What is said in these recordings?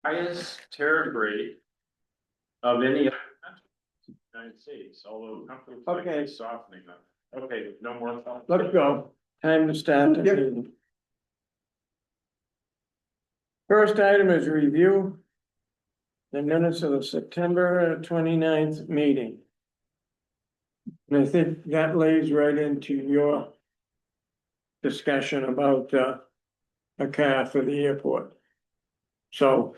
highest tariff rate of any other country in the United States, although companies like Okay. softening them. Okay, no more. Let's go. Time to start the meeting. First item is review the minutes of the September 29th meeting. And I think that lays right into your discussion about a car for the airport. So,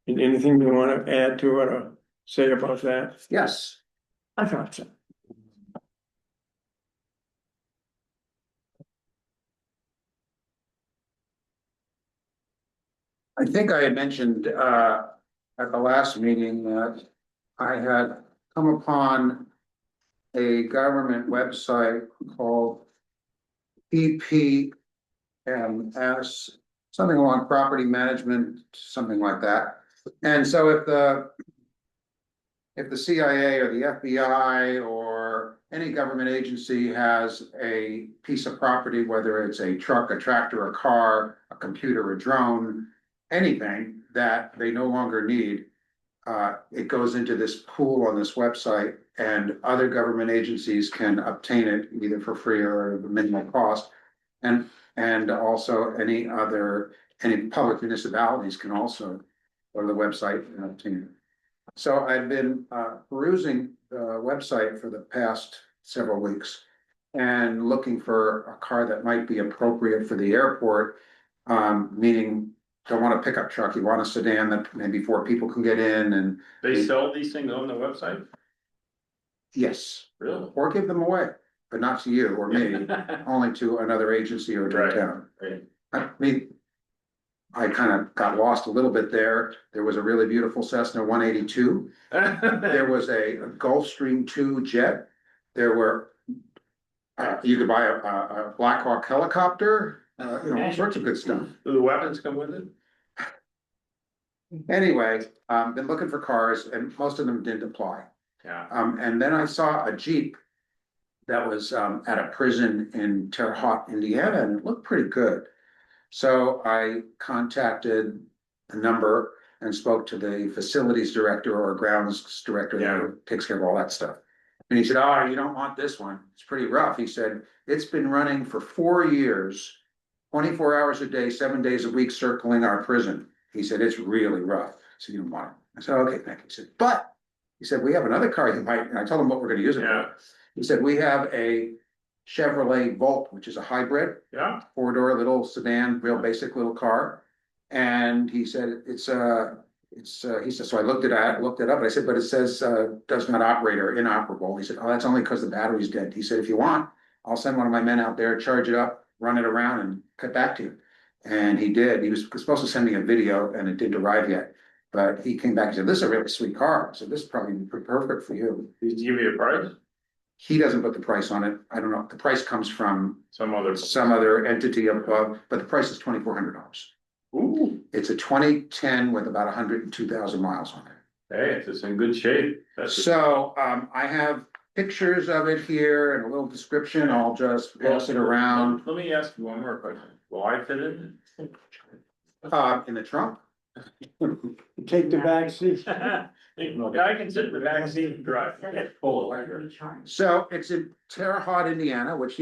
anything you want to add to it or say about that? Yes, I thought so. I think I had mentioned at the last meeting that I had come upon a government website called PPMS, something along property management, something like that. And so if the CIA or the FBI or any government agency has a piece of property, whether it's a truck, a tractor, a car, a computer, a drone, anything that they no longer need, it goes into this pool on this website, and other government agencies can obtain it either for free or at a minimal cost. And also any public municipalities can also go to the website and obtain it. So I've been perusing the website for the past several weeks and looking for a car that might be appropriate for the airport, meaning don't want a pickup truck, you want a sedan that maybe 4 people can get in and. They sell these things on the website? Yes, Really? or give them away, but not to you or me, only to another agency or to the Right. town. Right. I mean, I kind of got lost a little bit there. There was a really beautiful Cessna 182. There was a Gulfstream 2 jet. There were, you could buy a Black Hawk helicopter, all sorts of good stuff. Do the weapons come with it? Anyway, been looking for cars and most of them didn't apply. Yeah. And then I saw a Jeep that was at a prison in Terre Haute, Indiana, and it looked pretty good. So I contacted the number and spoke to the facilities director or grounds director that takes care of all that stuff. And he said, "Oh, you don't want this one. It's pretty rough." He said, "It's been running for 4 years, 24 hours a day, 7 days a week, circling our prison." He said, "It's really rough." So you don't want it. I said, "Okay, thank you." He said, "But," he said, "we have another car you might," and I told him what we're going to use it for. He said, "We have a Chevrolet Volt, which is a hybrid, Yeah. 4-door little sedan, real basic little car." And he said, he said, so I looked it up, and I said, "But it says, does not operate or inoperable." He said, "Oh, that's only because the battery's dead." He said, "If you want, I'll send one of my men out there, charge it up, run it around and cut back to you." And he did. He was supposed to send me a video and it didn't arrive yet. But he came back and said, "This is a really sweet car." I said, "This is probably perfect for you." Did you give me a price? He doesn't put the price on it. I don't know. The price comes from Some other. some other entity above, but the price is $2,400. Ooh, It's a 2010 with about 102,000 miles on it. hey, it's in good shape. So I have pictures of it here and a little description. I'll just pass it around. Let me ask you one more question. Will I fit in? In the trunk. Take the back seat. Yeah, I can sit in the back seat and drive. So it's in Terre Haute, Indiana, which,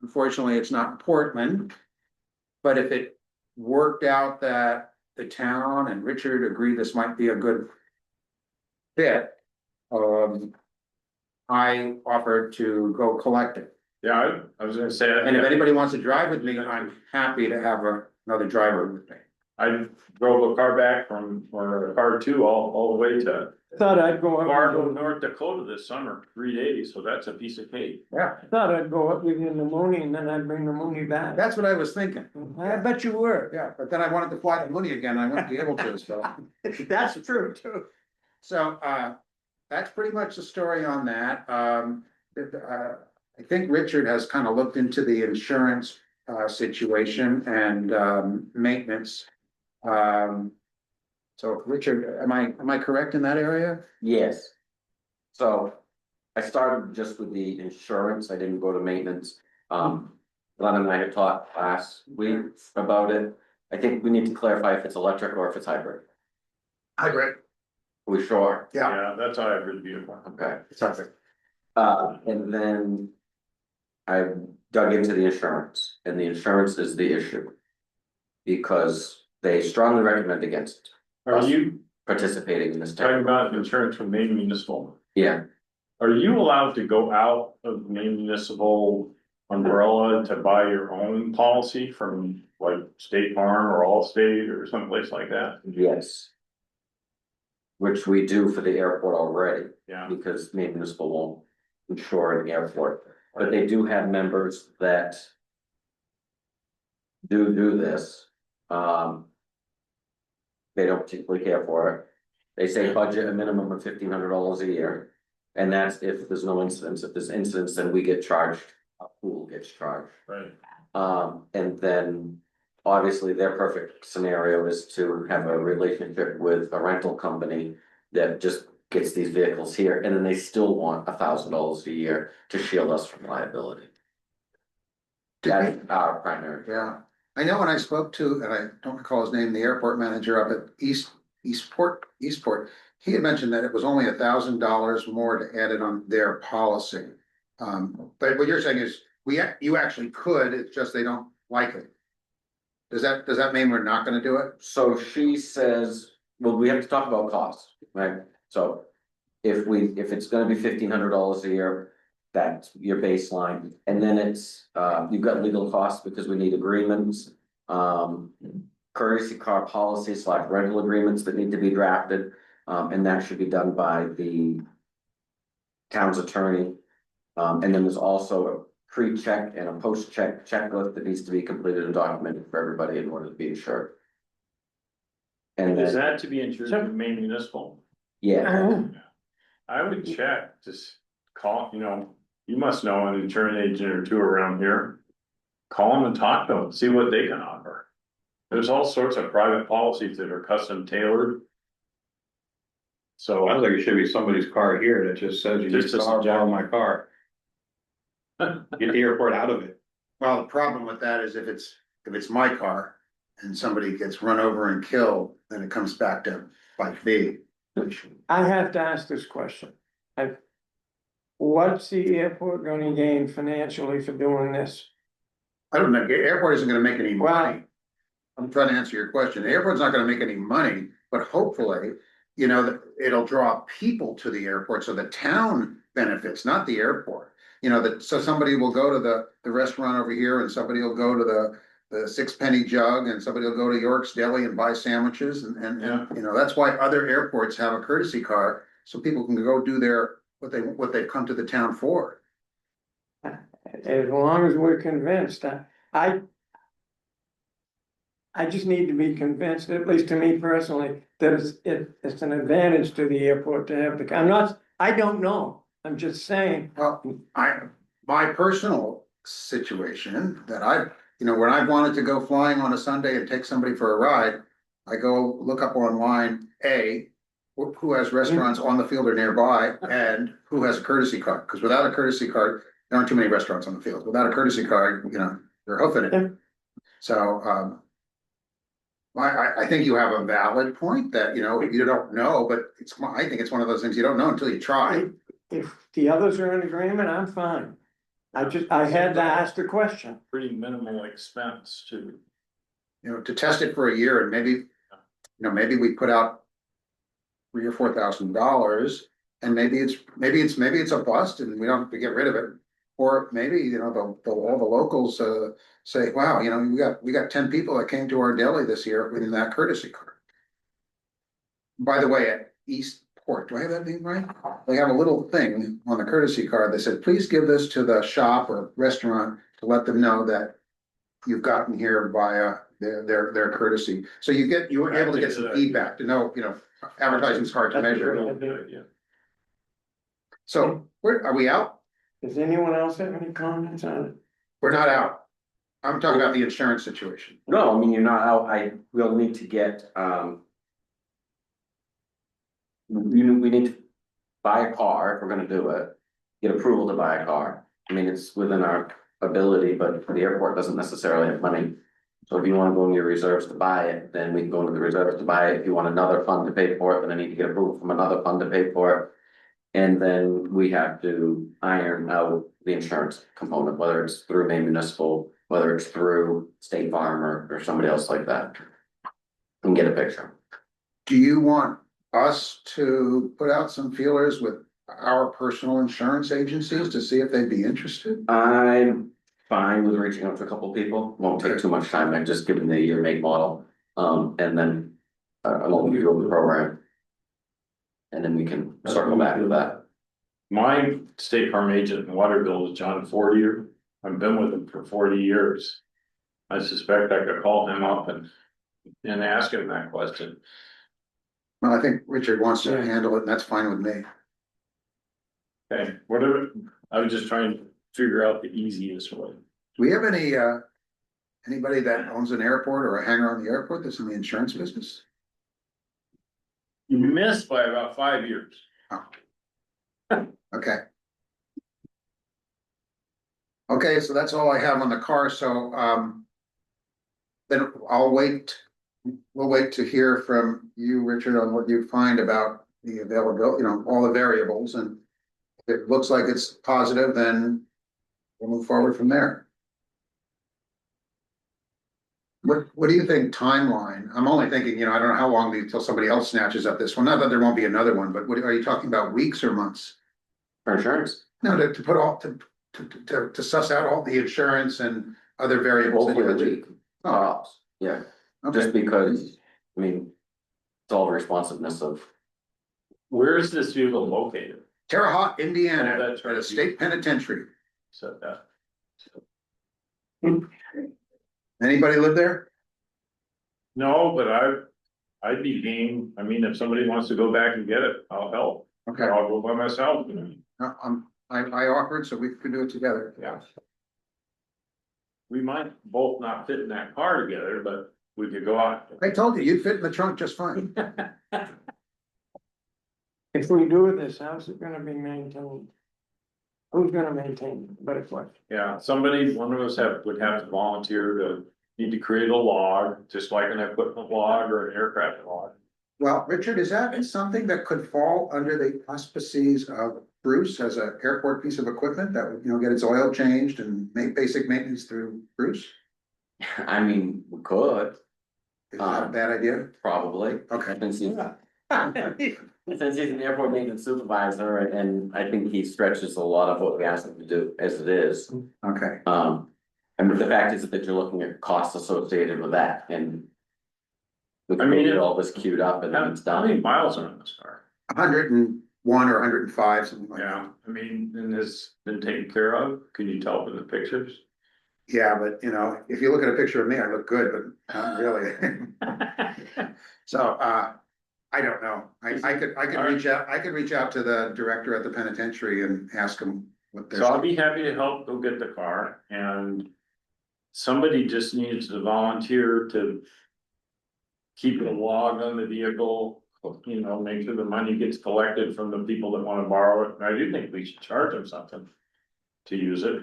unfortunately, it's not Portland. But if it worked out that the town and Richard agree this might be a good fit, I offered to go collect it. Yeah, I was gonna say. And if anybody wants to drive with me, I'm happy to have another driver with me. I drove a car back or a car 2 all the way to Thought I'd go up. Fargo, North Dakota this summer, 3 days, so that's a piece of cake. Yeah, Thought I'd go up with you pneumonia and then I'd bring pneumonia back. that's what I was thinking. I bet you were. Yeah, but then I wanted to fly to Mooney again. I wouldn't be able to, so. That's true too. So, that's pretty much the story on that. I think Richard has kind of looked into the insurance, situation and, maintenance. So Richard, am I correct in that area? Yes. So I started just with the insurance. I didn't go to maintenance. Glenn and I had talked last week about it. I think we need to clarify if it's electric or if it's hybrid. Hi, Greg. We sure? Yeah, that's how I heard beautiful. Okay. Perfect. And then I dug into the insurance, and the insurance is the issue. Because they strongly recommend against Are you participating in this talking type. about insurance from Maine Municipal? Yeah, Are you allowed to go out of Maine Municipal umbrella to buy your own policy from like State Farm or Allstate or someplace like that? yes. Which we do for the airport already, Yeah, because Maine Municipal won't insure an airport, but they do have members that. Do this, they don't particularly care for it. They say budget a minimum of $1,500 a year. And that's if there's no incidents. If there's incidents, then we get charged, our pool gets charged. right. And then obviously their perfect scenario is to have a relationship with a rental company that just gets these vehicles here, and then they still want $1,000 a year to shield us from liability. That's our primary. Yeah, I know when I spoke to, and I don't recall his name, the airport manager up at Eastport, he had mentioned that it was only $1,000 more to add it on their policy. But what you're saying is, you actually could, it's just they don't like it. Does that mean we're not gonna do it? So she says, well, we have to talk about cost, right? So if it's gonna be $1,500 a year, that's your baseline. And then it's, you've got legal costs because we need agreements. Courtesy car policies / rental agreements that need to be drafted. And that should be done by the town's attorney. And then there's also a pre-check and a post-check checklist that needs to be completed and documented for everybody in order to be insured. And Is then, that to be insured with Maine Municipal? yeah, I would check, just call, you must know an insurance agent or two around here. Call them and talk to them, see what they can offer. There's all sorts of private policies that are custom tailored. So Sounds like it should be somebody's car here that just says you Just just a borrow my car, get the airport out of it. Well, the problem with that is if it's my car and somebody gets run over and killed, then it comes back to bite me. I have to ask this question. What's the airport gonna gain financially for doing this? I don't know, the airport isn't gonna make any Well- money. I'm trying to answer your question. The airport's not gonna make any money, but hopefully, that it'll draw people to the airport, so the town benefits, not the airport. So somebody will go to the restaurant over here, and somebody will go to the six penny jug, and somebody will go to York's Deli and buy sandwiches, and that's why other airports have a courtesy car, so people can go do what they've come to the town for. As long as we're convinced, I just need to be convinced, at least to me personally, that it's an advantage to the airport to have I don't know, I'm just saying. Well, my personal situation that when I wanted to go flying on a Sunday and take somebody for a ride, I go look up online, who has restaurants on the field or nearby, and who has a courtesy card, because without a courtesy card, there aren't too many restaurants on the field. Without a courtesy card, you're hoofing Yeah. it. So, I think you have a valid point that, you don't know, but I think it's one of those things you don't know until you try. If the others are in agreement, I'm fine. I had to ask the question. pretty minimal expense to, To test it for a year and maybe we put out $3,000 or $4,000, and maybe it's a bust and we don't have to get rid of it. Or maybe, all the locals, say, wow, we got 10 people that came to our deli this year with that courtesy card. By the way, at Eastport, do I have that name right? They have a little thing on the courtesy card that said, please give this to the shop or restaurant to let them know that you've gotten here via their courtesy. So you were able to get some feedback to know, advertising's hard to measure. good idea. So are we out? Does anyone else have any comments on it? We're not out. I'm talking about the insurance situation. no, I mean, you're not out, I will need to get, we need to buy a car if we're gonna do it. Get approval to buy a car. I mean, it's within our ability, but the airport doesn't necessarily have money So if you wanna go in your reserves to buy it, then we can go into the reserves to buy it. If you want another fund to pay for it, then I need to get approval from another fund to pay for it. And then we have to iron out the insurance component, whether it's through Maine Municipal, whether it's through State Farm or somebody else like that. And get a picture. Do you want us to put out some feelers with our personal insurance agencies to see if they'd be interested? I'm fine with reaching out to a couple people, won't take too much time, I just give them the year, make, model, and then an overview of the program. And then we can circle back to that. My State Farm agent and water bill is John Fortier. I've been with him for 40 years. I suspect I could call him up and ask him that question. Well, I think Richard wants to Yeah. handle it, and that's fine with me. Okay, whatever, I was just trying to figure out the easiest way. Do we have anybody that owns an airport or a hangar on the airport that's in the insurance business? You missed by about 5 years. Okay. Okay, so that's all I have on the car, so, then we'll wait to hear from you, Richard, on what you find about the availability, all the variables, and if it looks like it's positive, then we'll move forward from there. What do you think timeline? I'm only thinking, I don't know how long until somebody else snatches up this one, not that there won't be another one, but what are you talking about, weeks or months? For insurance, No, to put all, to suss out all the insurance and other variables. that you hopefully a mentioned. week, Oh, tops, yeah, just okay, because, I mean. It's all the responsiveness of, Where is this vehicle located? Terre Haute, Indiana, Oh, that's at a right. state penitentiary. Said that. Anybody live there? No, but I'd be game. I mean, if somebody wants to go back and get it, I'll help. Okay, I'll go by myself. I offered, so we could do it together. Yeah. We might both not fit in that car together, but we could go out. I told you, you'd fit in the trunk just fine. If we do this, how's it gonna be maintained? Who's gonna maintain it? Better question. Yeah, one of us would have to volunteer to need to create a log, just like an equipment log or an aircraft log. Well, Richard, is that something that could fall under the auspices of Bruce as an airport piece of equipment that would, get its oil changed and make basic maintenance through Bruce? I mean, we could, Is that a bad idea? probably, Okay, since he's. Since he's an airport maintenance supervisor, and I think he stretches a lot of what we ask him to do as it is. okay. And the fact is that you're looking at costs associated with that, and. We I can mean, get all this queued up and then it's How many done. miles are on this car? 101 or 105, something like that. Yeah, I mean, and this been taken care of? Can you tell from the pictures? Yeah, but if you look at a picture of me, I look good, but not really. So, I don't know. I could reach out to the director at the penitentiary and ask him what So I'll they're. be happy to help go get the car and somebody just needs to volunteer to keep a log on the vehicle, make sure the money gets collected from the people that want to borrow it. And I do think we should charge them something to use it.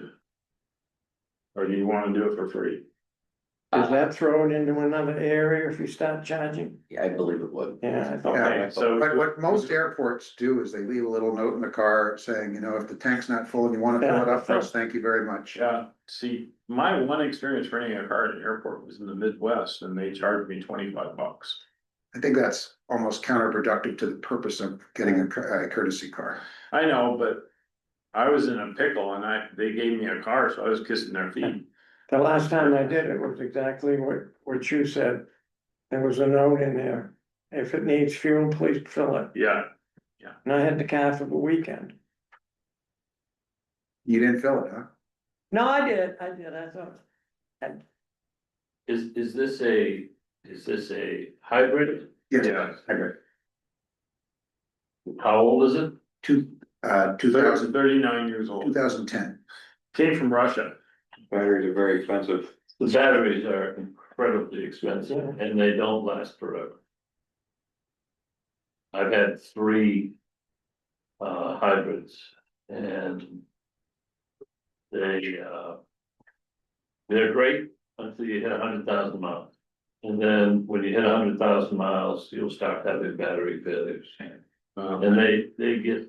Or do you want to do it for free? Is that thrown into another area if you start charging? Yeah, I believe it would. Yeah, I thought. Okay, so. But what most airports do is they leave a little note in the car saying, if the tank's not full and you wanna fill it up for us, thank you very much. Yeah, see, my one experience renting a car at an airport was in the Midwest and they charged me $25. I think that's almost counterproductive to the purpose of getting a courtesy car. I know, but I was in a pickle and they gave me a car, so I was kissing their feet. The last time I did it was exactly what you said. There was a note in there. If it needs fuel, please fill it. Yeah, And I had the car for the weekend. You didn't fill it, huh? No, I did, I thought. Is this a hybrid? Yes. yeah. How old is it? 2000, 39 years old. 2010. Came from Russia. Batteries are very expensive. The batteries are incredibly expensive and they don't last forever. I've had 3 hybrids and they're great until you hit 100,000 miles. And then when you hit 100,000 miles, you'll start having battery failures. And they get.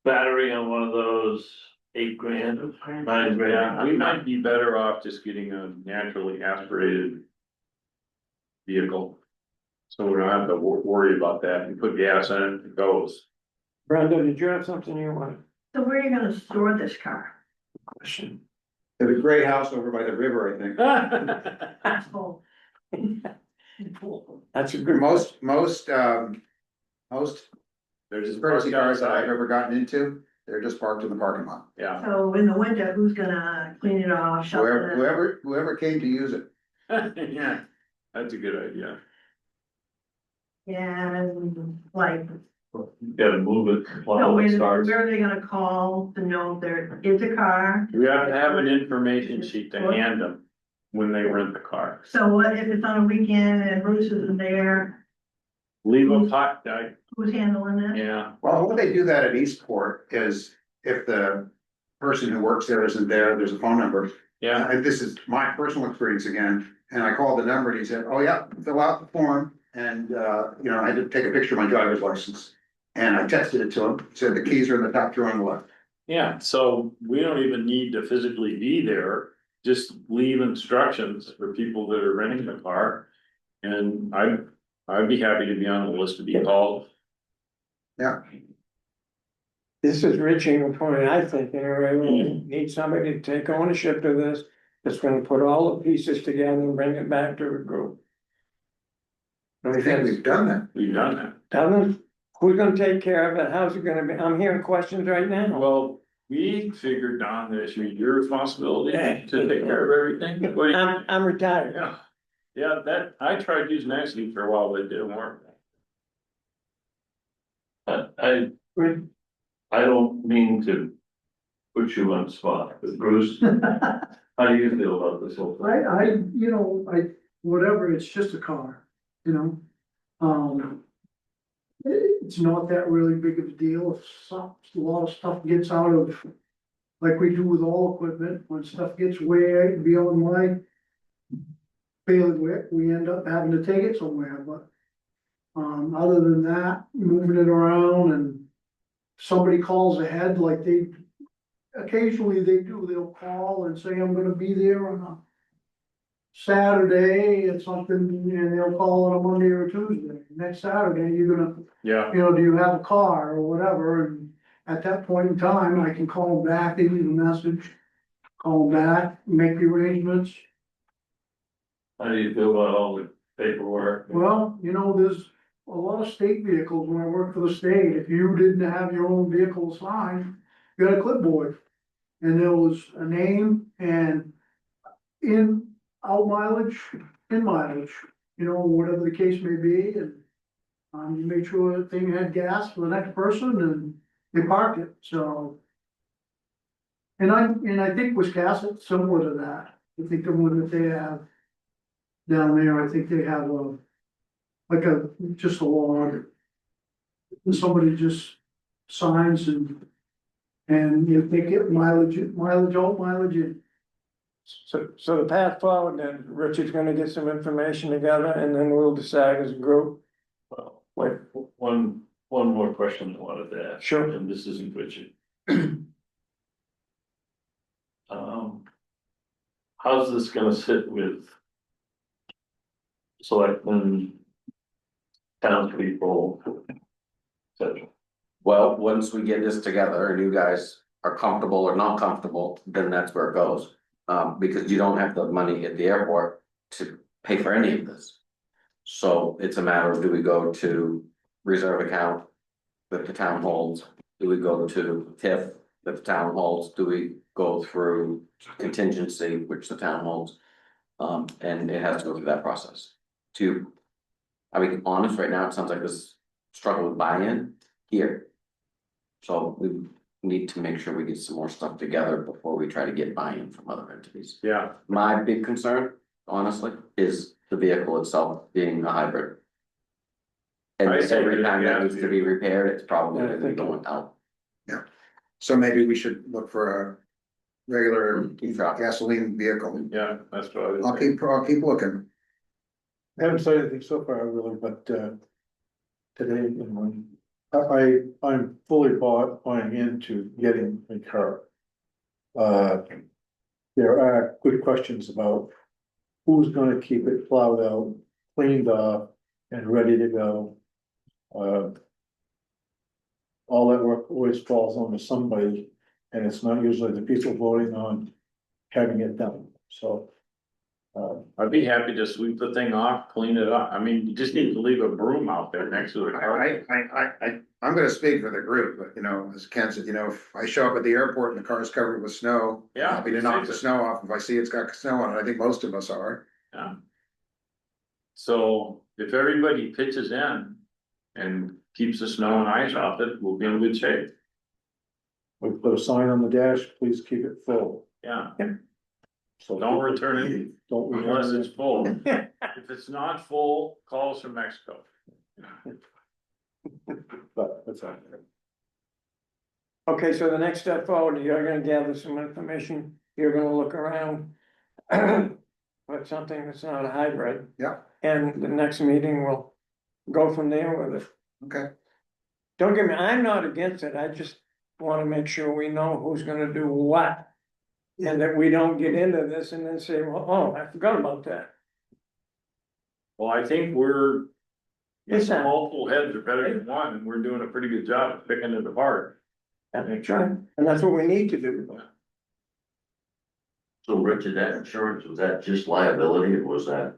Battery on one of those, 8 grand, 9 Yeah, grand. we might be better off just getting a naturally aspirated vehicle. So we don't have to worry about that. You put gas in it, it goes. Brenda, did you have something you wanted So where are you gonna store this car? to question? There's a gray house over by the river, I think. Oh, That's a good. Most There's just courtesy cars that I've outside. ever gotten into, they're just parked in the parking lot. Yeah. so in the winter, who's gonna clean it off, shovel it? Whoever came to use it. Yeah, that's a good idea. And like, You gotta move it so while it starts. where are they gonna call to know if there is a car? We have to have an information sheet to hand them when they rent the car. So what if it's on a weekend and Bruce isn't there, Leave a pot, who's handling it? yeah, Well, when they do that at Eastport is if the person who works there isn't there, there's a phone number. yeah, And this is my personal experience again, and I called the number and he said, oh yeah, fill out the form. And, I had to take a picture of my driver's license. And I texted it to him, He said the keys are in the top drawer on the left. yeah, so we don't even need to physically be there. Just leave instructions for people that are renting the car. And I'd be happy to be on the list to be called. Yeah, This is reaching a point, I think, anyway, we need somebody to take ownership of this. That's gonna put all the pieces together and bring it back to a group. I think we've done that. We've done that. Doesn't, who's gonna take care of it? How's it gonna be? I'm hearing questions right now. Well, we figured, Don, that it should be your responsibility to take care of everything. What do you- I'm retired. Yeah, yeah, that, I tried using Nextly for a while, but it didn't work. I don't mean to put you on the spot, but Bruce, how do you feel about this whole thing? Whatever, it's just a car, you know? It's not that really big of a deal, if a lot of stuff gets out of, like we do with all equipment, when stuff gets way beyond my bailiwick, we end up having to take it somewhere, but other than that, moving it around and somebody calls ahead, like occasionally they do, they'll call and say, I'm gonna be there on a Saturday or something, and they'll call on a Monday or Tuesday. Next Saturday, you're gonna, Yeah, do you have a car or whatever? And at that point in time, I can call them back, they leave a message, call them back, make the arrangements. How do you feel about all the paperwork? Well, there's a lot of state vehicles, when I worked for the state, if you didn't have your own vehicle assigned, you got a clipboard. And there was a name and out mileage, in mileage, whatever the case may be, and you made sure the thing had gas for the next person and they parked it, so. And I think Wiscasset similar to that, I think the one that they have down there, I think they have just a log. And somebody just signs and if they get mileage out, mileage in. So the path forward, then Richard's gonna get some information together and then we'll decide as a group. Well, Wait. one more question I wanted to ask. Sure. And this isn't Richard. How's this gonna sit with selectmen, townspeople, et cetera? Well, once we get this together and you guys are comfortable or not comfortable, then that's where it goes. Because you don't have the money at the airport to pay for any of this. So it's a matter of, do we go to reserve account that the town holds? Do we go to TIF that the town holds? Do we go through contingency, which the town holds? And it has to go through that process. I mean, honest, right now, it sounds like this struggle with buy-in here. So we need to make sure we get some more stuff together before we try to get buy-in from other entities. yeah, My big concern, honestly, is the vehicle itself being a hybrid. And I say every it's a time that gas needs to be repaired, it's probably Yeah, I gonna be think- going out. So maybe we should look for regular Truck. gasoline vehicle. Yeah, that's what I was saying. I'll keep looking. I haven't said anything so far, really, but, today, you know, I'm fully buying into getting a car. There are good questions about who's gonna keep it plowed out, cleaned off, and ready to go. All that work always falls onto somebody, and it's not usually the people voting on having it done, so. I'd be happy to sweep the thing off, clean it up. I mean, you just need to leave a broom out there next to the car. I'm gonna speak for the group, but you know, as Ken said, you know, if I show up at the airport and the car's covered with snow. Yeah, Happy to knock fix the it. snow off if I see it's got snow on it. I think most of us are. Yeah. So if everybody pitches in and keeps the snow and ice off it, we'll be in good shape. We put a sign on the dash, please keep it full. Yeah, So don't return it Don't return unless it. it's full. If it's not full, call us from Mexico. But that's all. Okay, so the next step forward, you're gonna gather some information, you're gonna look around. But something that's not a hybrid. Yeah. And the next meeting will go from there with it. Okay, Don't get me, I'm not against it, I just wanna make sure we know who's gonna do what. And that we don't get into this and then say, well, oh, I forgot about that. Well, I think we're, Yes, sir. multiple heads are better than one, and we're doing a pretty good job of picking it apart. That's right, and that's what we need to do. So Richard, that insurance, was that just liability or was that?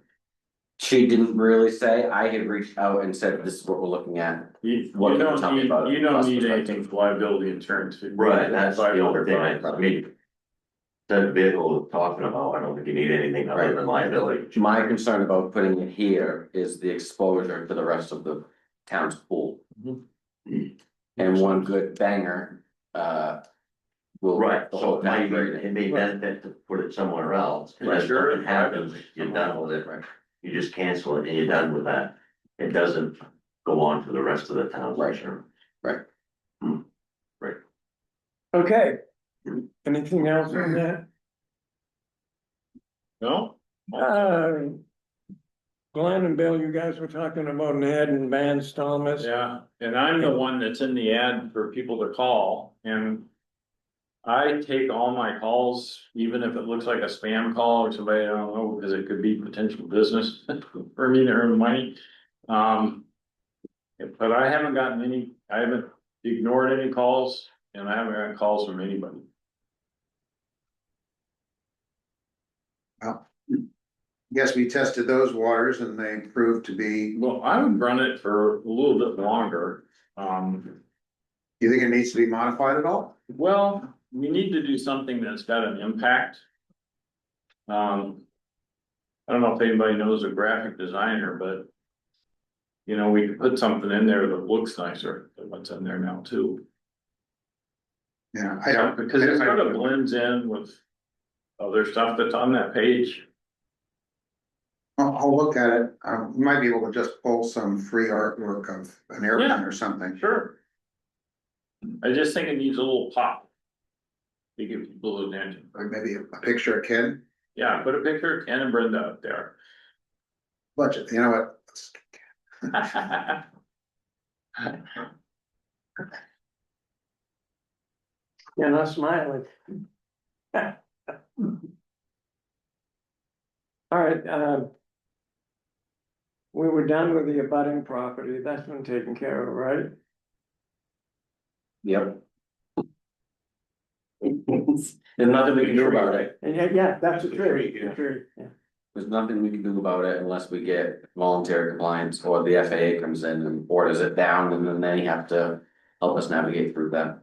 She didn't really say, I had reached out and said, this is what we're looking at. You What can you don't tell me need, about it you don't from a need cost anything for liability insurance. Right, that's the only thing $500. I mean. That vehicle we're talking about, I don't think you need anything other than liability. My concern about putting it here is the exposure to the rest of the town's pool. And one good banger, will. Right, the so whole it might, town great. it may benefit to put it somewhere else, and Right, then sure. something happens, you're done with it, you just cancel it and you're done with that. It doesn't go on to the rest of the town's Right. insurance. Okay. Anything else on that? No? Glenn and Bill, you guys were talking about an ad in Van Stallmas. Yeah, and I'm the one that's in the ad for people to call, and I take all my calls, even if it looks like a spam call or somebody I don't know, because it could be potential business for me to earn money. But I haven't gotten any, I haven't ignored any calls, and I haven't gotten calls from anybody. yes, we tested those waters and they proved to be, Well, I would run it for a little bit longer. you think it needs to be modified at all? Well, we need to do something that's got an impact. I don't know if anybody knows a graphic designer, but. You know, we could put something in there that looks nicer than what's in there now too. Yeah, I don't. Because it sort of blends in with other stuff that's on that page. I'll look at it. We might be able to just pull some free artwork of an airplane Yeah. or something. Sure. I just think it needs a little pop. To give people attention. Or maybe a picture of Ken. Yeah, put a picture of Ken and Brenda up there. Budget, you know what? You're not smiling. All right, we were done with the abutting property, that's been taken care of, right? Yep. There's nothing we can do about it. And yeah, that's a tree, Yeah. a tree, yeah. There's nothing we can do about it unless we get voluntary compliance or the FAA comes in and orders it down and then they have to help us navigate through that.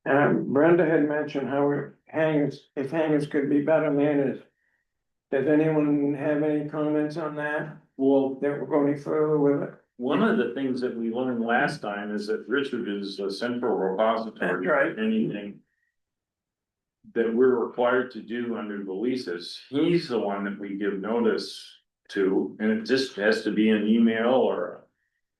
Brenda had mentioned how hangers, if hangers could be better managed. Does anyone have any comments on that? Well, That we're going further with it? one of the things that we learned last time is that Richard is a central repository. That's right. for anything. That we're required to do under the leases, he's the one that we give notice to, and it just has to be an email or.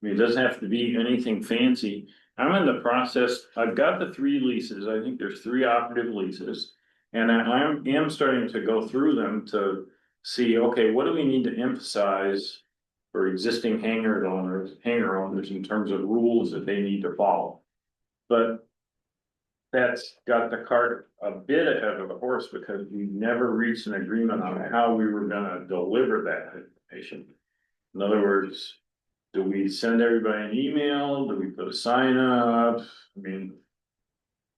I mean, it doesn't have to be anything fancy, I'm in the process, I've got the 3 leases, I think there's 3 operative leases. And I am starting to go through them to see, okay, what do we need to emphasize? For existing hangar owners in terms of rules that they need to follow. But that's got the cart a bit ahead of the horse because we never reached an agreement on how we were gonna deliver that information. In other words, do we send everybody an email? Do we put a sign up? I mean,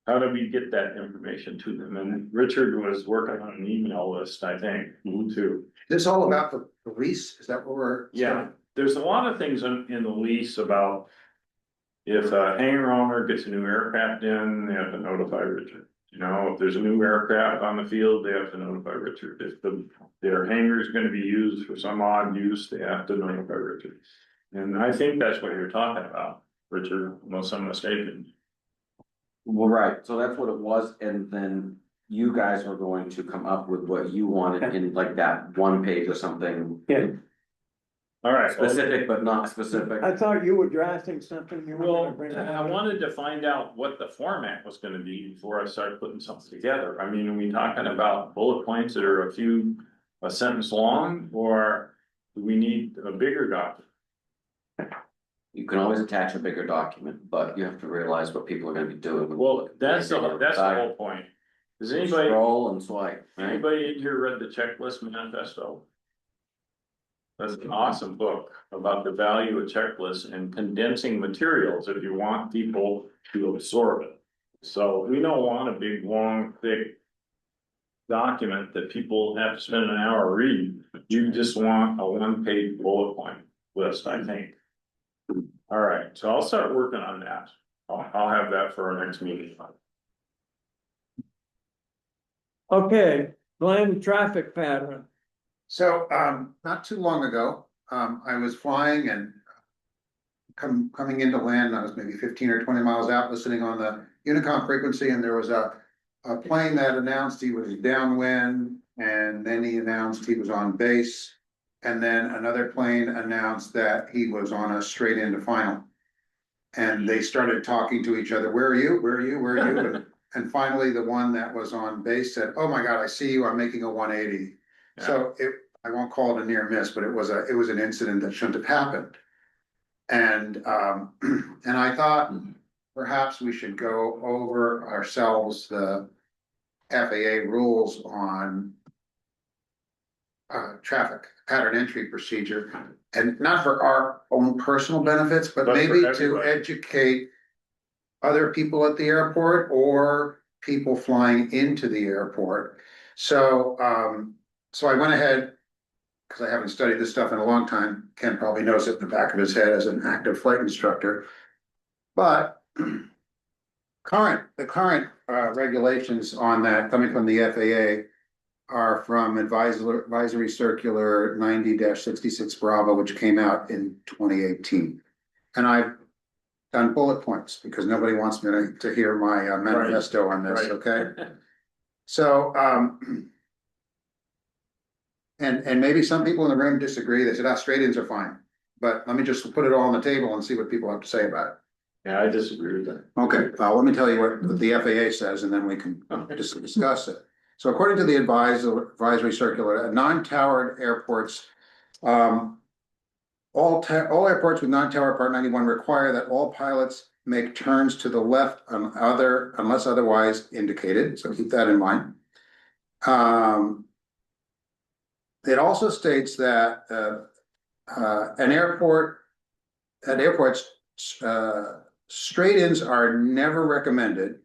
how do we get that information to them? And Richard was working on an email list, I think, too. This all about the lease, is that what we're? Yeah, there's a lot of things in the lease about. If a hangar owner gets a new aircraft in, they have to notify Richard. You know, if there's a new aircraft on the field, they have to notify Richard. If their hangar is gonna be used for some odd use, they have to notify Richard. And I think that's what you're talking about, Richard, unless I'm mistaken. Well, right, so that's what it was, and then you guys were going to come up with what you wanted in like that 1 page or something. Yeah. All right, well, Specific but not specific. I thought you were drafting something you were gonna well, bring. I wanted to find out what the format was gonna be before I started putting something together. I mean, are we talking about bullet points that are a sentence long, or do we need a bigger document? You can always attach a bigger document, but you have to realize what people are gonna be doing. when they Well, look at that's the side. whole point. Does anybody, Scroll and swipe, right? anybody in here read the checklist manifesto? That's an awesome book about the value of checklists and condensing materials if you want people to absorb it. So we don't want a big, long, thick document that people have to spend an hour reading. You just want a 1 page bullet point list, I think. All right, so I'll start working on that. I'll have that for our next meeting. Okay, blend traffic pattern. So, not too long ago, I was flying and coming into land, I was maybe 15 or 20 miles out, listening on the Unicom frequency, and there was a plane that announced he was downwind, and then he announced he was on base. And then another plane announced that he was on a straight into final. And they started talking to each other, where are you, where are you, where are you? And finally, the one that was on base said, oh my God, I see you, I'm making a 180. So I won't call it a near miss, but it was an incident that shouldn't have happened. And I thought perhaps we should go over ourselves the FAA rules on traffic pattern entry procedure, and not for our own personal benefits, but But for maybe to everybody. educate other people at the airport or people flying into the airport. So, so I went ahead, because I haven't studied this stuff in a long time. Ken probably knows it in the back of his head as an active flight instructor. But the current regulations on that coming from the FAA are from Advisory Circular 90-66 Bravo, which came out in 2018. And I've done bullet points because nobody wants me to hear my manifesto on this, Right. okay? So, and maybe some people in the room disagree. They said, straight-ins are fine. But let me just put it all on the table and see what people have to say about it. Yeah, I disagree with that. Okay, let me tell you what the FAA says, and then we can discuss it. So according to the advisory circular, at non-towered airports, all airports with non-tower Part 91 require that all pilots make turns to the left unless otherwise indicated. So keep that in mind. It also states that at airports, straight-ins are never recommended.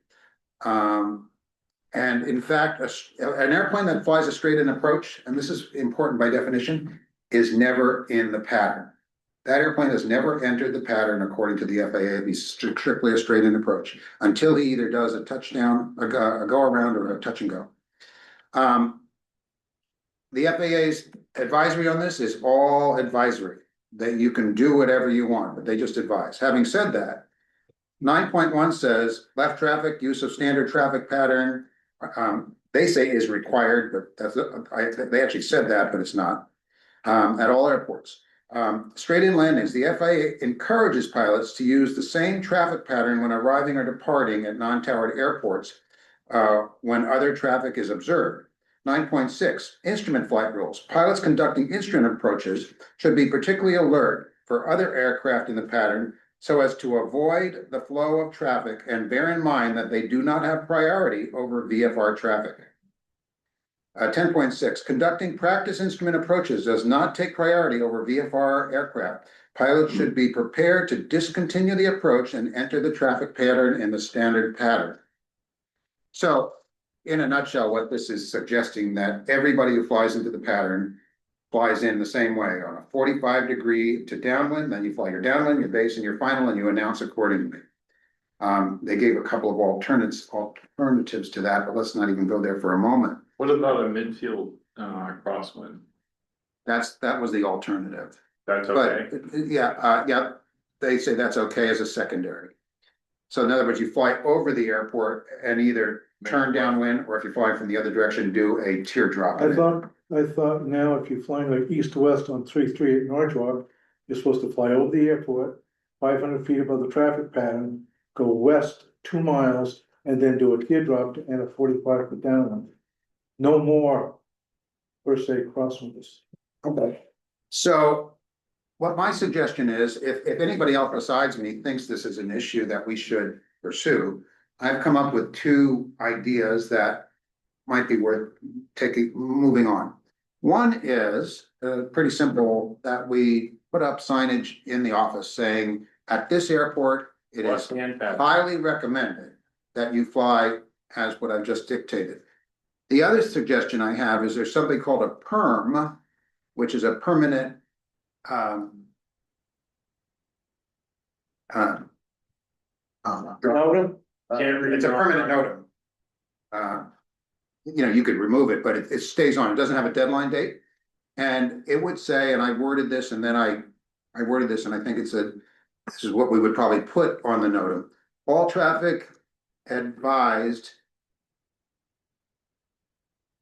And in fact, an airplane that flies a straight-in approach, and this is important by definition, is never in the pattern. That airplane has never entered the pattern according to the FAA. It'd be strictly a straight-in approach until he either does a touchdown, a go around, or a touch and go. The FAA's advisory on this is all advisory, that you can do whatever you want, but they just advise. Having said that, 9.1 says left traffic, use of standard traffic pattern, they say is required, but they actually said that, but it's not, at all airports. Straight in landings, the FAA encourages pilots to use the same traffic pattern when arriving or departing at non-towered airports when other traffic is observed. 9.6, instrument flight rules. Pilots conducting instrument approaches should be particularly alert for other aircraft in the pattern so as to avoid the flow of traffic and bear in mind that they do not have priority over VFR traffic. 10.6, conducting practice instrument approaches does not take priority over VFR aircraft. Pilots should be prepared to discontinue the approach and enter the traffic pattern in the standard pattern. So, in a nutshell, what this is suggesting that everybody who flies into the pattern flies in the same way on a 45-degree to downwind, then you fly your downwind, your base, and your final, and you announce accordingly. They gave a couple of alternatives to that, but let's not even go there for a moment. What about a midfield crosswind? That was the alternative. That's okay. But yeah, they say that's okay as a secondary. So in other words, you fly over the airport and either turn downwind, or if you're flying from the other direction, do a teardrop. I thought now if you're flying like east-west on 338 Norwalk, you're supposed to fly over the airport, 500 feet above the traffic pattern, go west 2 miles, and then do a teardrop to enter 45 foot downwind. No more per se crosswinds. Okay. So what my suggestion is, if anybody else besides me thinks this is an issue that we should pursue, I've come up with 2 ideas that might be worth moving on. One is pretty simple, that we put up signage in the office saying, at this airport, it is Left-hand pattern. highly recommended that you fly as what I've just dictated. The other suggestion I have is there's something called a PERM, which is a permanent Notum? it's a permanent notum. You could remove it, but it stays on. It doesn't have a deadline date. And it would say, and I worded this, and then I worded this, and I think this is what we would probably put on the notum. All traffic advised.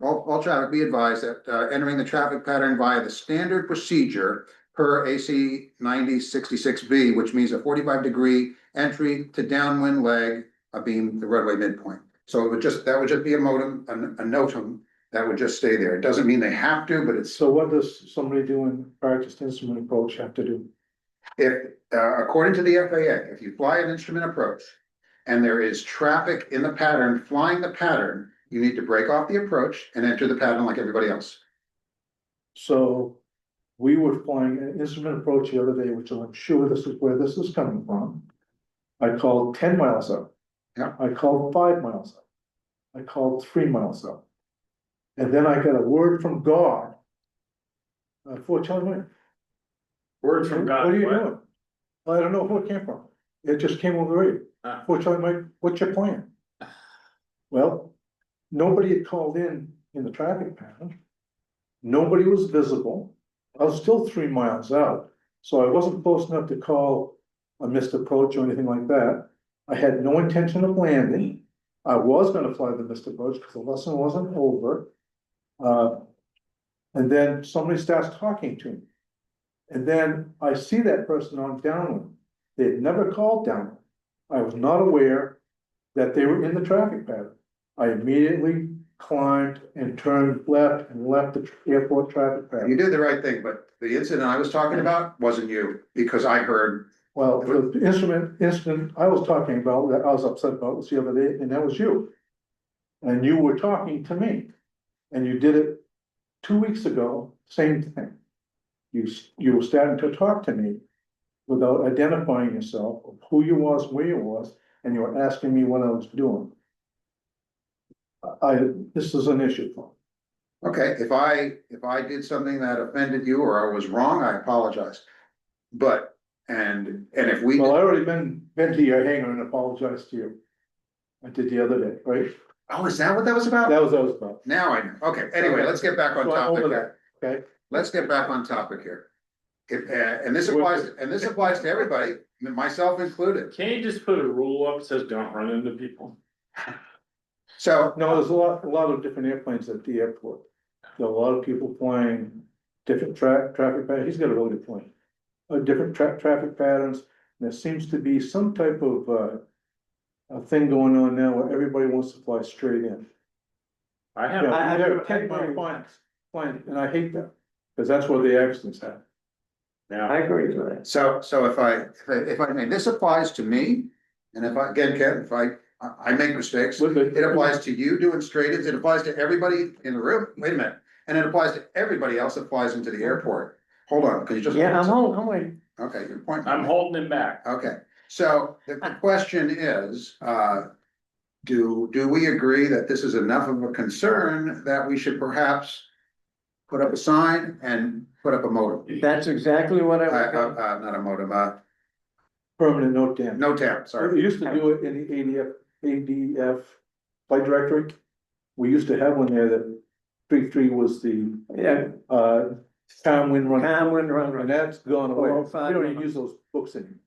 All traffic be advised that entering the traffic pattern via the standard procedure per AC 9066B, which means a 45-degree entry to downwind leg being the roadway midpoint. So that would just be a notum that would just stay there. It doesn't mean they have to, but it's. So what does somebody doing practice instrument approach have to do? If, according to the FAA, if you fly an instrument approach and there is traffic in the pattern, flying the pattern, you need to break off the approach and enter the pattern like everybody else. So we were flying an instrument approach the other day, which I'm sure this is where this is coming from. I called 10 miles up. Yeah. I called 5 miles up. I called 3 miles up. And then I got a word from God. For telling me, Word from God. what are you doing? I don't know who it came from. It just came over the radio. For telling me, what's your plan? Well, nobody had called in the traffic pattern. Nobody was visible. I was still 3 miles out, so I wasn't close enough to call a missed approach or anything like that. I had no intention of landing. I was gonna fly the missed approach because the lesson wasn't over. And then somebody starts talking to me. And then I see that person on downwind. They had never called downwind. I was not aware that they were in the traffic pattern. I immediately climbed and turned left and left the airport traffic pattern. You did the right thing, but the incident I was talking about wasn't you, because I heard. Well, the incident I was talking about, that I was upset about, was the other day, and that was you. And you were talking to me, and you did it 2 weeks ago, same thing. You were starting to talk to me without identifying yourself, of who you was, where you was, and you were asking me what I was doing. This is an issue for me. Okay, if I did something that offended you or I was wrong, I apologize. But, and if we. Well, I already been to your hangar and apologized to you. I did the other day, right? Oh, is that what that was about? That was what I was about. Now I know. Okay, anyway, let's get back on So I'm topic over here. that, okay? Let's get back on topic here. If, and this applies to everybody, myself included. Can't you just put a rule up that says don't run into people? So, No, there's a lot of different airplanes at the airport. There are a lot of people flying different traffic patterns. He's got a really good point. different traffic patterns. And there seems to be some type of, a thing going on now where everybody wants to fly straight in. I have, Yeah, I we have agree- I 10 mile agree with flying, and I hate that, because that's where the accidents happen. yeah, I agree with that. So if I may, this applies to me, and if I, again, Ken, if I make mistakes, it applies to you doing straight-ins, it applies to everybody in the room, wait a minute. And it applies to everybody else that flies into the airport. Hold on, can you just? Yeah, I'm waiting. Okay, your point. I'm holding him back. Okay, so the question is, do we agree that this is enough of a concern that we should perhaps put up a sign and put up a modem? That's exactly what I was gonna. Not a modem, Permanent note damage. no tab, We sorry. used to do it in the ADF flight directory. We used to have one there that 3.3 was the, Yeah, town wind run, calm wind run. and that's gone away. Oh, We fine. don't even use those books anymore,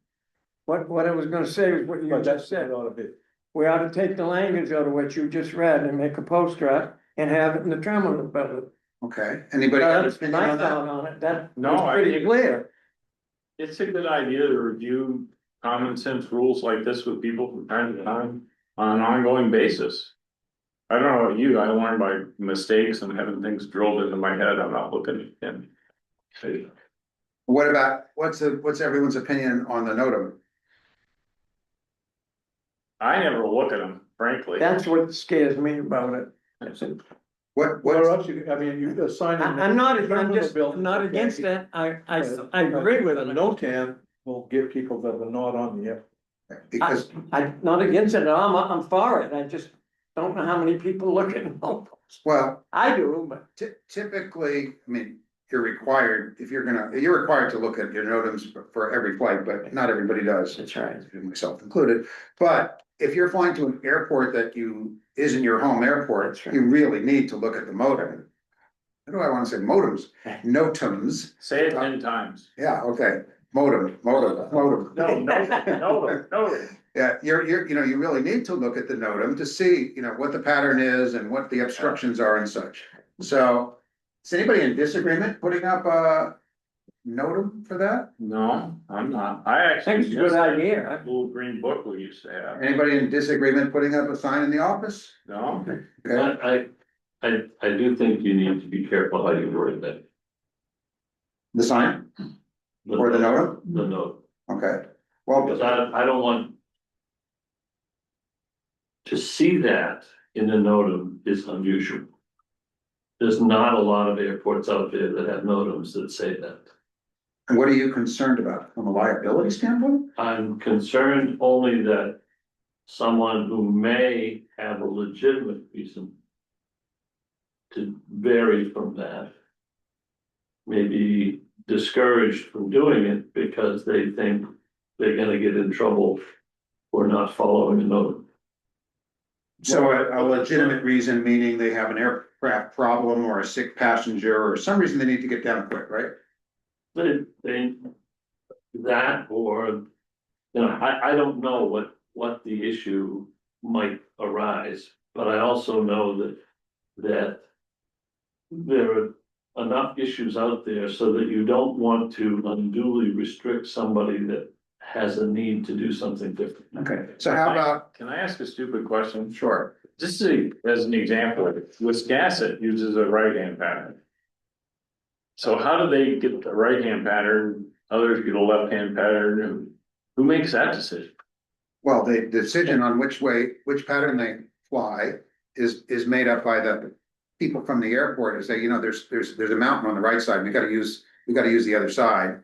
What I was gonna say is what you but that's just what said. it ought to be. We ought to take the language out of what you just read and make a poster and have it in the terminal building. Okay, anybody have an That's opinion my on that? thought on it. That No, was I pretty think- clear. It's a good idea to review common sense rules like this with people from time to time on an ongoing basis. I don't know about you, I learn by mistakes and having things drilled into my head, I'm not looking at them. What about, what's everyone's opinion on the NOTAM? I never look at them, frankly. That's what scares me about it. What, Or what's, else I mean, you assign. I'm not, I'm not against that. I agree with A it. NOTAM will get people that are not on the air. because, I'm not against it. I'm for it. I just don't know how many people look at it. well, I do, but. typically, I mean, you're required to look at your NOTAMs for every flight, but not everybody does. That's right. Myself included, but if you're flying to an airport that isn't your home airport, That's right. you really need to look at the modem. What do I wanna say, modems, NOTAMs, Say it 10 times. yeah, okay, modem. No. Yeah, you really need to look at the NOTAM to see, what the pattern is and what the obstructions are and such. So, is anybody in disagreement putting up a NOTAM for that? No, I'm not. I I actually. think it's a good idea. That little green book we used to have. Anybody in disagreement putting up a sign in the office? No, Okay, I do think you need to be careful how you word that. the sign or the NOTAM? The note, Okay, well, because I don't want. To see that in the NOTAM is unusual. There's not a lot of airports out there that have NOTAMs that say that. and what are you concerned about from a liability standpoint? I'm concerned only that someone who may have a legitimate reason to vary from that may be discouraged from doing it because they think they're gonna get in trouble for not following a note. So a legitimate reason, meaning they have an aircraft problem or a sick passenger or some reason they need to get down quick, right? They, that or, I don't know what the issue might arise, but I also know that there are enough issues out there so that you don't want to unduly restrict somebody that has a need to do something different. Okay, so how about, can I ask a stupid question? sure, Just as an example, Wiscasset uses a right-hand pattern. So how do they get the right-hand pattern, others get a left-hand pattern, and who makes that decision? well, the decision on which pattern they fly is made up by the people from the airport who say, there's a mountain on the right side, we gotta use the other side.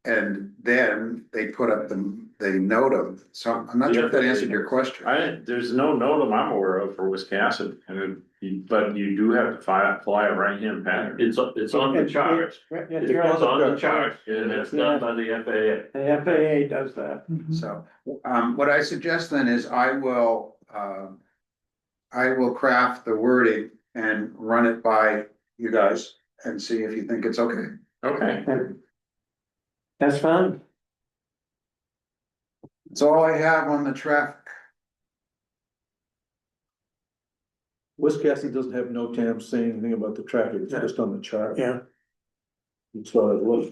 And then they put up the NOTAM, so I'm not sure if that answered your question. There's no NOTAM I'm aware of for Wiscasset, but you do have to fly a right-hand pattern. It's on the chart. It's on the chart and it's done by the FAA. The FAA does that. So, what I suggest then is I will craft the wording and run it by you guys and see if you think it's okay. Okay, That's fine. That's all I have on the traffic. Wiscasset doesn't have no TAM saying anything about the traffic, it's just on the chart. Yeah. That's what it was.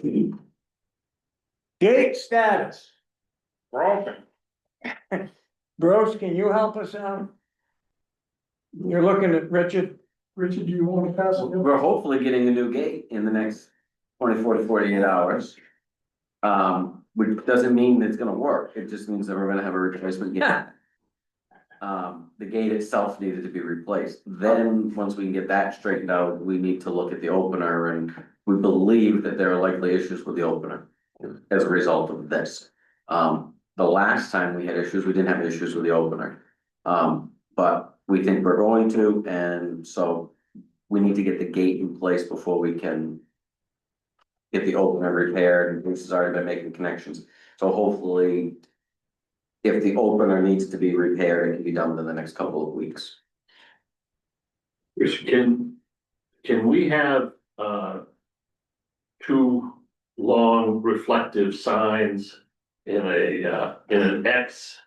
Gate status. Broken. Bruce, can you help us out? You're looking at Richard. Richard, do you wanna pass it? We're hopefully getting a new gate in the next 24 to 48 hours. Which doesn't mean it's gonna work, it just means that we're gonna have a replacement gate. The gate itself needed to be replaced, then, once we can get that straightened out, we need to look at the opener, and we believe that there are likely issues with the opener. As a result of this, the last time we had issues, we didn't have issues with the opener. But we think we're going to, and so we need to get the gate in place before we can get the opener repaired, and Bruce has already been making connections, so hopefully if the opener needs to be repaired, it can be done within the next couple of weeks. Which can we have, two long reflective signs in an X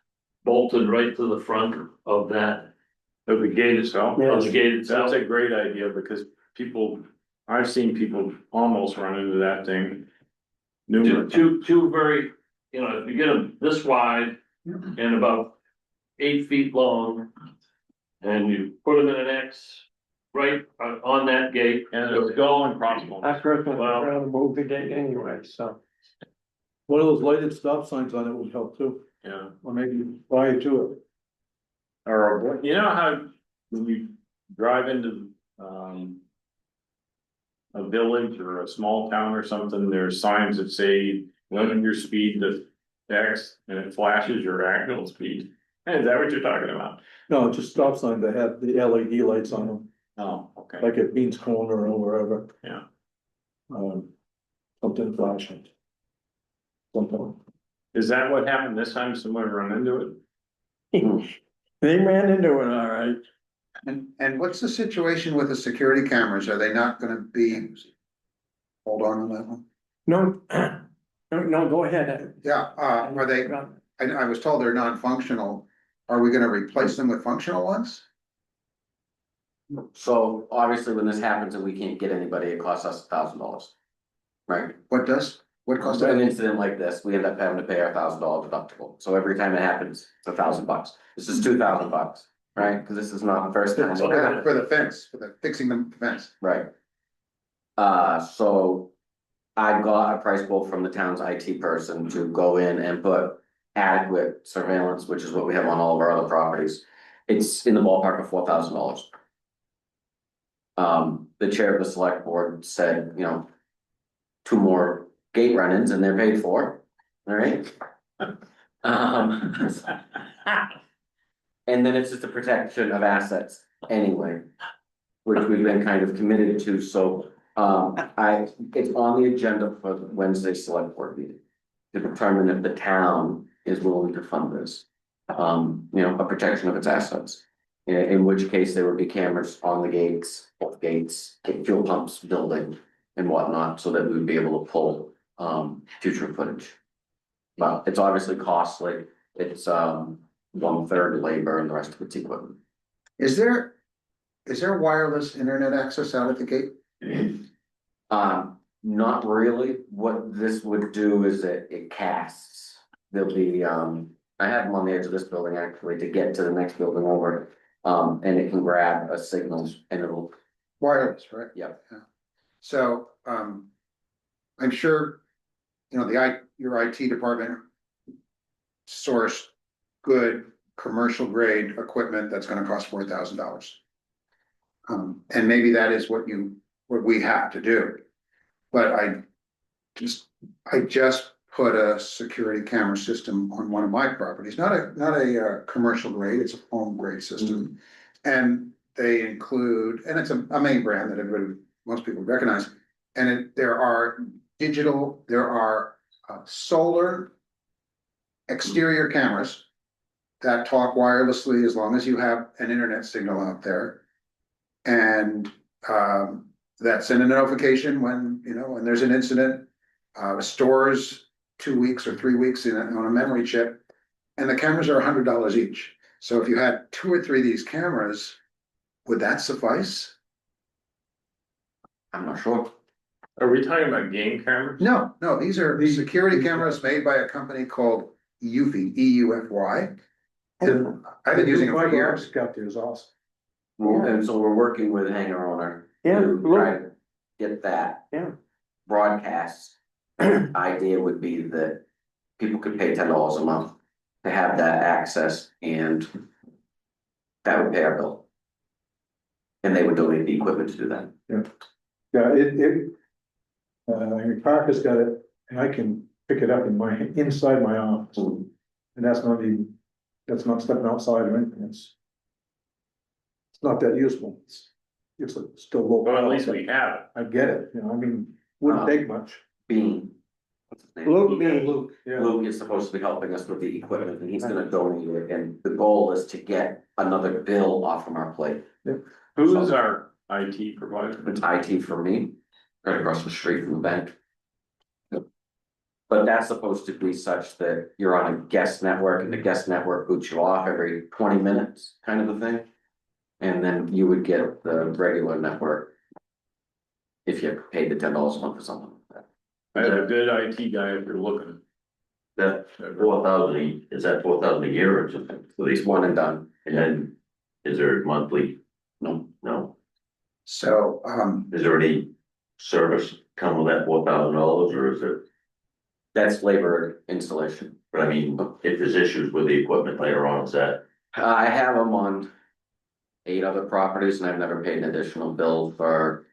bolted right to the front of that, Of the gate itself. of the gate itself? That's a great idea because people, I've seen people almost run into that thing. Numerous. Two very, you know, if you get them this wide and about 8 feet long. And you put them in an X right on that gate. And it'll go and crossbow. That person was Well- trying to move the gate anyway, so. One of those lighted stop signs on it would help too, Yeah. or maybe prior to it. Or, you know how when you drive into, a village or a small town or something, there's signs that say limit your speed to X and it flashes your actual speed. Hey, is that what you're talking about? No, just stop signs that have the LED lights on them, Oh, okay. like at Beans Corner or wherever. Yeah. Something flashing. Something. Is that what happened this time? Someone run into it? They ran into it, all right. And what's the situation with the security cameras? Are they not gonna be? Hold on that one. No, no, go ahead. Yeah, are they, I was told they're non-functional. Are we gonna replace them with functional ones? So obviously, when this happens and we can't get anybody, it costs us $1,000. Right? What cost An that? incident like this, we end up having to pay our $1,000 deductible, so every time it happens, it's $1,000. This is $2,000, right? Cause this is not the first time. For the fence, for the fixing the fence. Right. So I got a price quote from the town's IT person to go in and put adequate surveillance, which is what we have on all of our other properties. It's in the ballpark of $4,000. The chair of the select board said, you know, 2 more gate run-ins and they're paid for, all right? And then it's just a protection of assets anyway, which we've been kind of committed to, so, it's on the agenda for the Wednesday select board meeting. To determine if the town is willing to fund this, you know, a protection of its assets. In which case there would be cameras on the gates, both gates, fuel pumps, building and whatnot, so that we would be able to pull, future footage. But it's obviously costly, it's, 1/3 labor and the rest of it's equipment. Is there wireless internet access out at the gate? Not really, what this would do is it casts, there'll be, I have them on the edge of this building actually to get to the next building over. And it can grab a signal and it'll, Wireless, right? Yep. Yeah. So, I'm sure, you know, your IT department sourced good commercial grade equipment that's gonna cost $4,000. And maybe that is what we have to do. But I just put a security camera system on one of my properties, not a commercial grade, it's a home grade system. And they include, and it's a Maine brand that most people recognize. And there are solar exterior cameras that talk wirelessly as long as you have an internet signal out there. And that send a notification when, you know, when there's an incident, stores 2 weeks or 3 weeks on a memory chip. And the cameras are $100 each. So if you had 2 or 3 of these cameras, would that suffice? I'm not sure. Are we talking about game cameras? No, these are security cameras made by a company called Eufy, E-U-F-Y. And I've been using it for Fiber years. optic out there is awesome. Well, and so we're working with hangar owner. Yeah, To look. try to get that. Yeah. Broadcast. Idea would be that people could pay $10 a month to have that access and that would pay our bill. And they would donate the equipment to do that. Yeah, I mean, Parker's got it, and I can pick it up inside my office. And that's not stepping outside or anything, it's not that useful, it's still low. Well, at least we have it. I get it, you know, I mean, wouldn't take much. Bean. What's his name? Luke Bean. Luke, yeah. Luke is supposed to be helping us with the equipment and he's gonna donate it, and the goal is to get another bill off from our plate. Who is our IT provider? It's IT for me, right across the street from the bank. But that's supposed to be such that you're on a guest network and the guest network boots you off every 20 minutes, kind of a thing. And then you would get the regular network. If you paid the $10 a month or something like that. I have a good IT guy if you're looking. That 4,000, is that 4,000 a year or just, At least one and done. and then is there monthly? No, So, is there any service come with that $4,000 or is it, That's labor installation. but I mean, if there's issues with the equipment later on, is that? I have them on 8 other properties and I've never paid an additional bill for,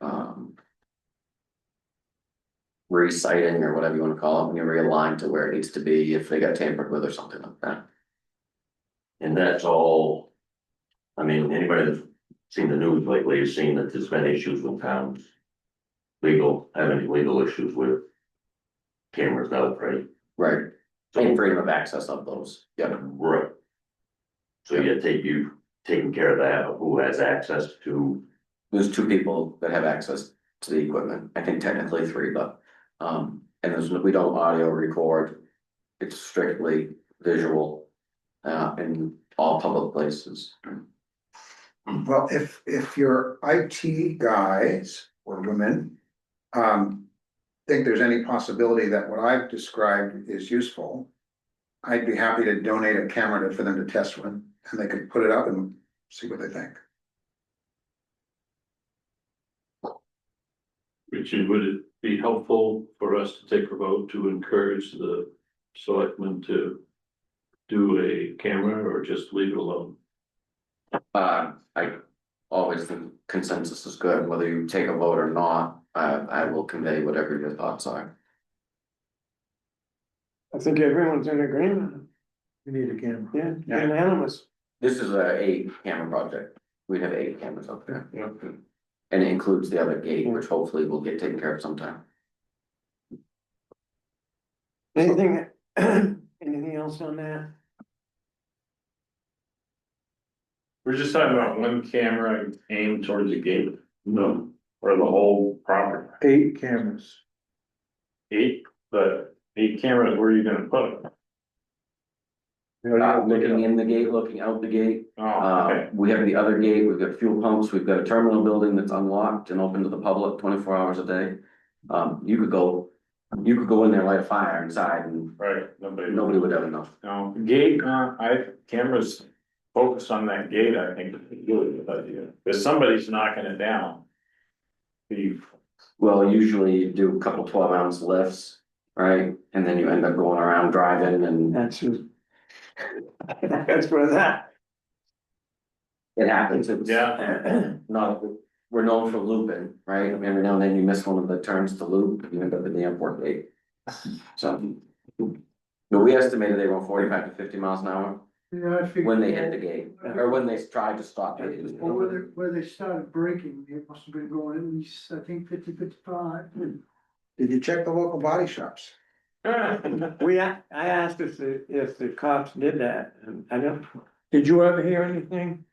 reciting or whatever you wanna call it, when you realign to where it needs to be if they got tampered with or something like that. And that's all, I mean, anybody that's seen the news lately has seen that there's been issues with towns. Having legal issues with cameras now, right? Right. And freedom of access of those, yeah. Right. So you've taken care of that, who has access to, There's 2 people that have access to the equipment, I think technically 3, but, and we don't audio record. It's strictly visual, in all public places. well, if your IT guys or women, think there's any possibility that what I've described is useful, I'd be happy to donate a camera for them to test with, and they could put it up and see what they think. Richard, would it be helpful for us to take a vote to encourage the selectmen to do a camera or just leave it alone? I always think consensus is good, whether you take a vote or not, I will convey whatever your thoughts are. I think everyone's in agreement, You need a camera. yeah, unanimous. This is a 8-camera project, we have 8 cameras up there. And it includes the other gate, which hopefully will get taken care of sometime. Anything, anything else on that? We're just talking about one camera aimed towards the gate. No. Or the whole property. 8 cameras. 8, but 8 cameras, where are you gonna put them? Looking in the gate, looking out the gate. Oh, okay. We have the other gate, we've got fuel pumps, we've got a terminal building that's unlocked and open to the public 24 hours a day. You could go in there, light a fire inside and Right, nobody would ever know. No, gate, cameras focused on that gate, I think is a really good idea, if somebody's knocking it down. Well, usually you do a couple 12-ounce lifts, right? And then you end up going around driving and That's for that. it happens. It's Yeah. not, we're known for looping, right? Every now and then you miss one of the turns to loop and you end up at the airport gate. So, but we estimated they were 45 to 50 miles an hour Yeah, I figured. when they hit the gate, or when they tried to stop it. Well, where they started braking, it must have been going at least, I think 50-55. Did you check the local body shops? I asked if the cops did that, and I don't, did you ever hear anything?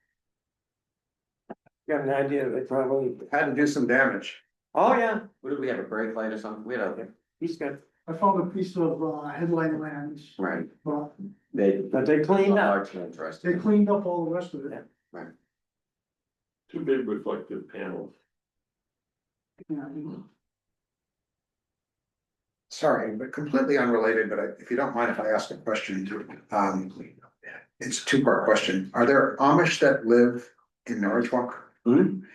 Got an idea, they probably, Had to do some damage. oh yeah, What did we have, a brake light or something? We had a, he's got, I found a piece of headlight lens, right, but but they cleaned up. largely they interesting. cleaned up all the rest of it. Yeah. 2 big reflective panels. Yeah. sorry, but completely unrelated, but if you don't mind if I ask a question, it's a two-part question. Are there Amish that live in Norwich Walk?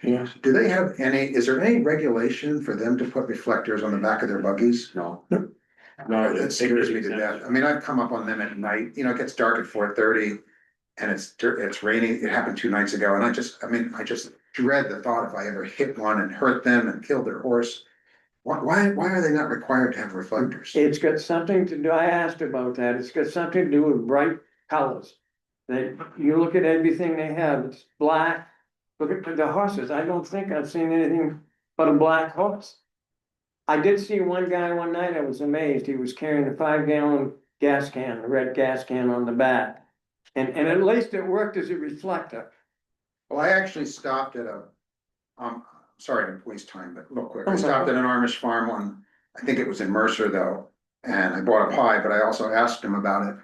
Yes. Do they have is there any regulation for them to put reflectors on the back of their buggies? No, No, That scares me to death. I mean, I've come up on them at night, you know, it gets dark at 4:30. And it's raining. It happened 2 nights ago, and I just dread the thought if I ever hit one and hurt them and killed their horse. Why are they not required to have reflectors? It's got something to do, I asked about that, it's got something to do with bright colors. That you look at everything they have, it's black, look at the horses, I don't think I've seen anything but a black horse. I did see one guy one night, I was amazed, he was carrying a 5-gallon gas can, a red gas can on the back. And at least it worked as a reflector. Well, I actually stopped at sorry to waste time, but real quick, I Okay. stopped at an Amish farm I think it was in Mercer though. And I bought a pie, but I also asked him about it.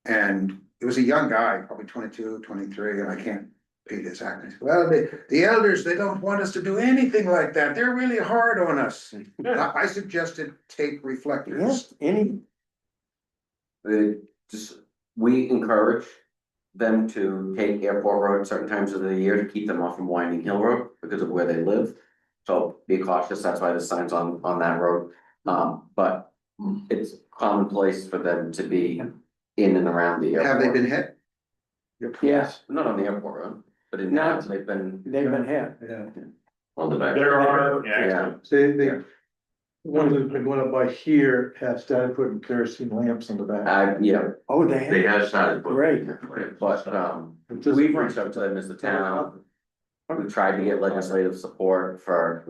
And it was a young guy, probably 22, 23, and I can't repeat his accent. Well, the elders, they don't want us to do anything like that. They're really hard on us. I suggested tape reflectors. Yes, any, we encourage them to take Airport Road certain times of the year to keep them off from Winding Hill Road because of where they live. So be cautious, that's why the sign's on that road. But it's commonplace for them to be in and around the airport. Have they been hit? yes, Not on the airport road, but in No. towns, they've been. they've been hit. Yeah, On the back. There are, Yeah. yeah, they, Yeah. the ones that have been going up by here have started putting kerosene lamps on the back. Yeah, Oh, They they, have started. putting- Great. but we've reached out to them as the town. We tried to get legislative support for,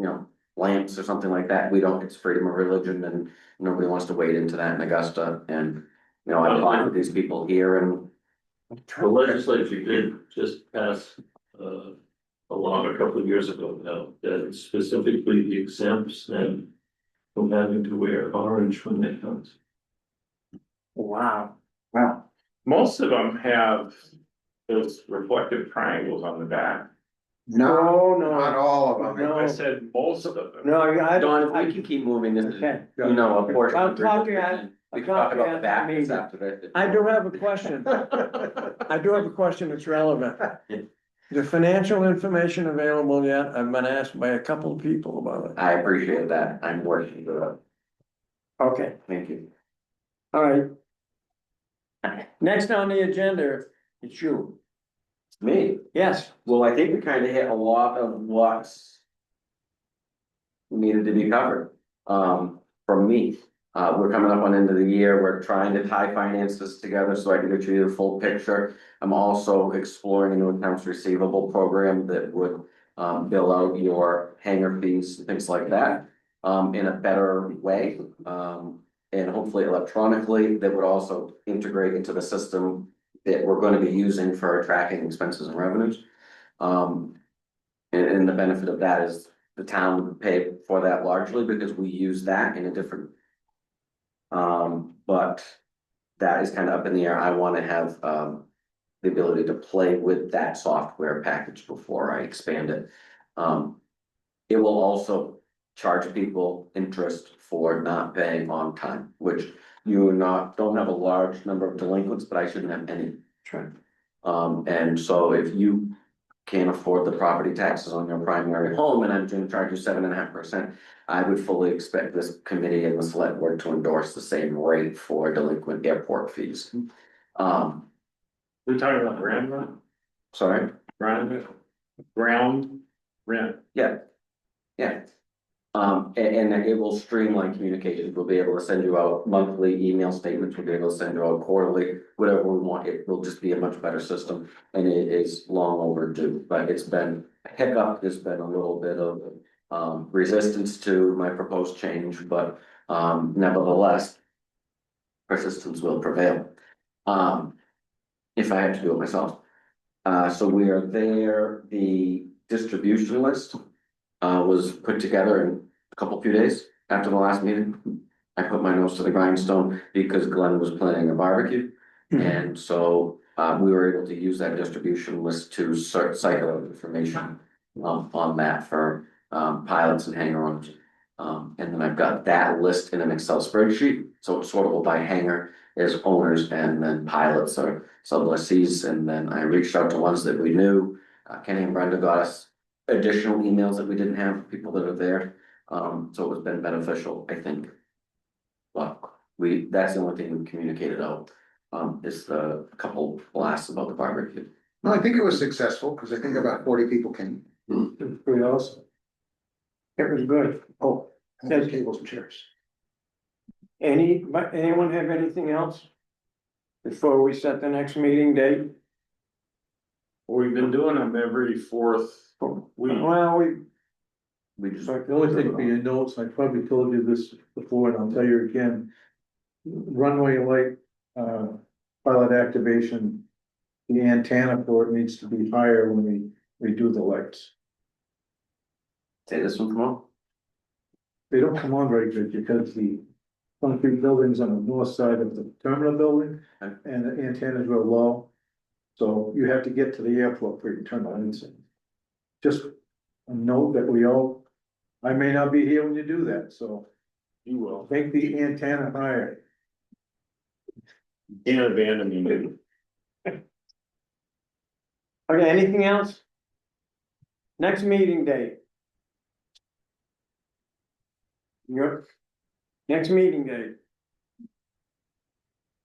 lamps or something like that. We don't, it's freedom of religion and nobody wants to wade into that in Augusta. And, I talked with these people here and. The legislature did just pass a law a couple of years ago now that specifically exempts them from having to wear orange when they hunt. wow, Wow. most of them have those reflective triangles on the back. No, no. Not all of them. No. I said most of them. no, I Don, if don't, we can keep moving, this is, okay. a portion. I'll of talk to you Bridget, at- We can I'll talk talk to you about the after the back meeting. after this. I do have a question. I do have a question that's relevant. The financial information available yet? I've been asked by a couple of people about it. I appreciate that. I'm working with it. Okay, Thank you. all right. Next on the agenda, it's you. Me? Yes, Well, I think we kind of hit a lot of what's needed to be covered, from me. We're coming up on end of the year, we're trying to tie finances together so I can get you the full picture. I'm also exploring a new accounts receivable program that would, bill out your hangar fees, things like that, in a better way. And hopefully electronically, that would also integrate into the system that we're gonna be using for tracking expenses and revenues. And the benefit of that is the town would pay for that largely because we use that in a different. But that is kind of up in the air. I wanna have, the ability to play with that software package before I expand it. It will also charge people interest for not paying on time, which you don't have a large number of delinquents, but I shouldn't have any. Sure. And so if you can't afford the property taxes on your primary home and I'm gonna charge you 7.5%, I would fully expect this committee and the select board to endorse the same rate for delinquent airport fees. We're talking about ground rent, Sorry, ground rent. yeah. Yeah. And it will streamline communications. We'll be able to send you out monthly email statements. We'll be able to send you out quarterly, whatever we want. It will just be a much better system. And it is long overdue, but it's been a hiccup. There's been a little bit of resistance to my proposed change, but nevertheless, persistence will prevail. If I had to do it myself. So we are there. The distribution list was put together in a few days after the last meeting. I put my nose to the grindstone because Glenn was planning a barbecue. And so we were able to use that distribution list to cycle out information on that for pilots and hangar owners. And then I've got that list in an Excel spreadsheet, so it's sortable by hangar as owners and then pilots or sublessees, and then I reached out to ones that we knew. Kenny and Brenda got us additional emails that we didn't have, people that are there, so it's been beneficial, I think. But that's the only thing we communicated out, is the couple blasts about the barbecue. No, I think it was successful, because I think about 40 people came. It was pretty awesome. It was good. Oh, and there's tables and chairs. Anyone have anything else? Before we set the next meeting date? We've been doing them every fourth week. Well, We just, The only thing for your notes, I probably told you this before, and I'll tell you again. Runway light, pilot activation. The antenna for it needs to be higher when we do the lights. say this one, come on. They don't come on very good because the concrete building's on the north side of the terminal building Okay. and the antennas real low. So you have to get to the airport for you to turn the lights in. Just a note that I may not be here when you do that, so You will. make the antenna higher. Can't abandon me. okay, anything else? Next meeting date? Your next meeting date?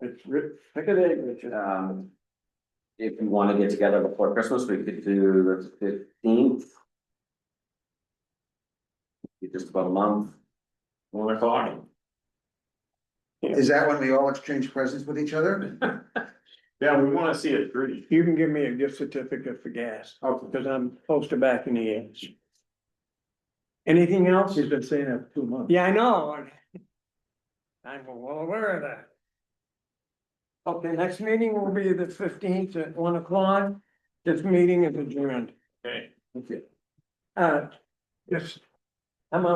It's pick a date, Richard. If you wanna get together before Christmas, we could do the 15th. Just about a month. 1 o'clock. Is that when we all exchange presents with each other? Yeah, we wanna see it through. You can give me a gift certificate for gas, because I'm close to back in the edge. Anything else? She's been saying that for 2 months. Yeah, I know. I'm well aware of that. Okay, next meeting will be the 15th at 1 o'clock. This meeting is adjourned. Okay. Okay. Yes. I'm out.